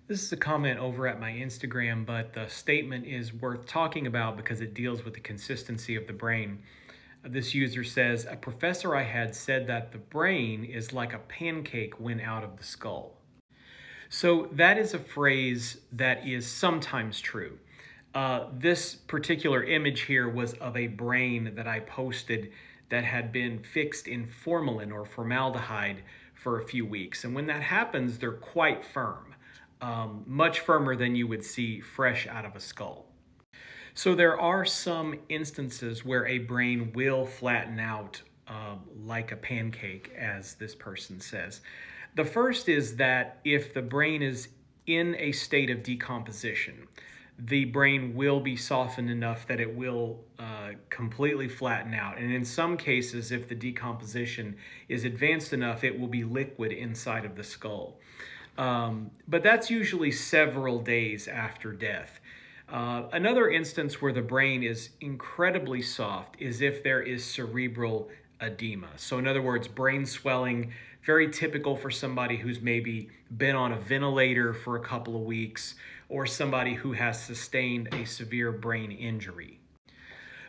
This is a comment over at my Instagram, but the statement is worth talking about because it deals with the consistency of the brain. This user says, a professor I had said that the brain is like a pancake when out of the skull. So that is a phrase that is sometimes true. This particular image here was of a brain that I posted that had been fixed in formalin or formaldehyde for a few weeks. And when that happens, they're quite firm, much firmer than you would see fresh out of a skull. So there are some instances where a brain will flatten out like a pancake, as this person says. The first is that if the brain is in a state of decomposition, the brain will be softened enough that it will completely flatten out. And in some cases, if the decomposition is advanced enough, it will be liquid inside of the skull. But that's usually several days after death. Another instance where the brain is incredibly soft is if there is cerebral edema. So in other words, brain swelling, very typical for somebody who's maybe been on a ventilator for a couple of weeks or somebody who has sustained a severe brain injury.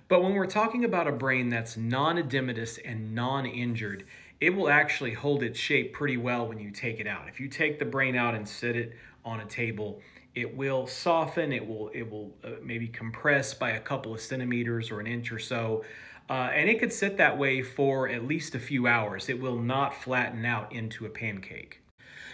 But when we're talking about a brain that's non-edematous and non-injured, it will actually hold its shape pretty well when you take it out. If you take the brain out and sit it on a table, it will soften, it will maybe compress by a couple of centimeters or an inch or so, and it could sit that way for at least a few hours. It will not flatten out into a pancake.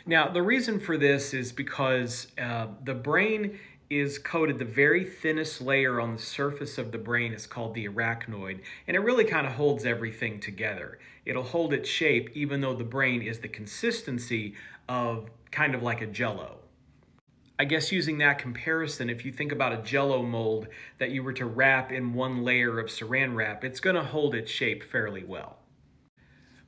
Now, the reason for this is because the brain is coated, the very thinnest layer on the surface of the brain is called the arachnoid, and it really kind of holds everything together. It'll hold its shape even though the brain is the consistency of kind of like a jello. I guess using that comparison, if you think about a jello mold that you were to wrap in one layer of saran wrap, it's going to hold its shape fairly well.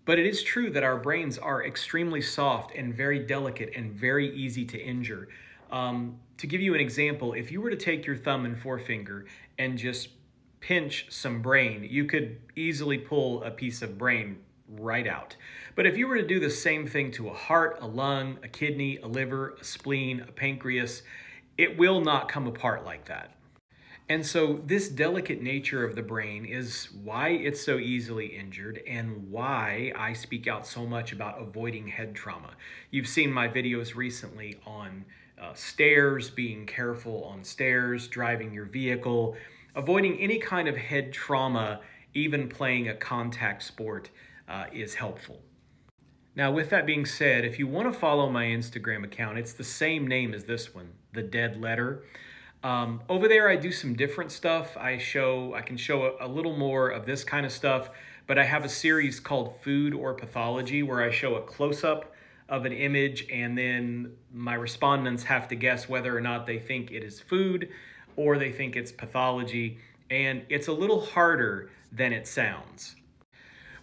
But it is true that our brains are extremely soft and very delicate and very easy to injure. To give you an example, if you were to take your thumb and forefinger and just pinch some brain, you could easily pull a piece of brain right out. But if you were to do the same thing to a heart, a lung, a kidney, a liver, a spleen, a pancreas, it will not come apart like that. And so this delicate nature of the brain is why it's so easily injured and why I speak out so much about avoiding head trauma. You've seen my videos recently on stairs, being careful on stairs, driving your vehicle, avoiding any kind of head trauma, even playing a contact sport is helpful. Now, with that being said, if you want to follow my Instagram account, it's the same name as this one, The Dead Letter. Over there, I do some different stuff. I can show a little more of this kind of stuff, but I have a series called Food or Pathology where I show a close-up of an image and then my respondents have to guess whether or not they think it is food or they think it's pathology, and it's a little harder than it sounds.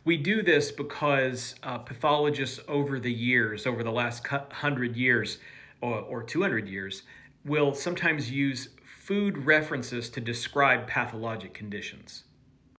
We do this because pathologists over the years, over the last 100 years or 200 years, will sometimes use food references to describe pathologic conditions.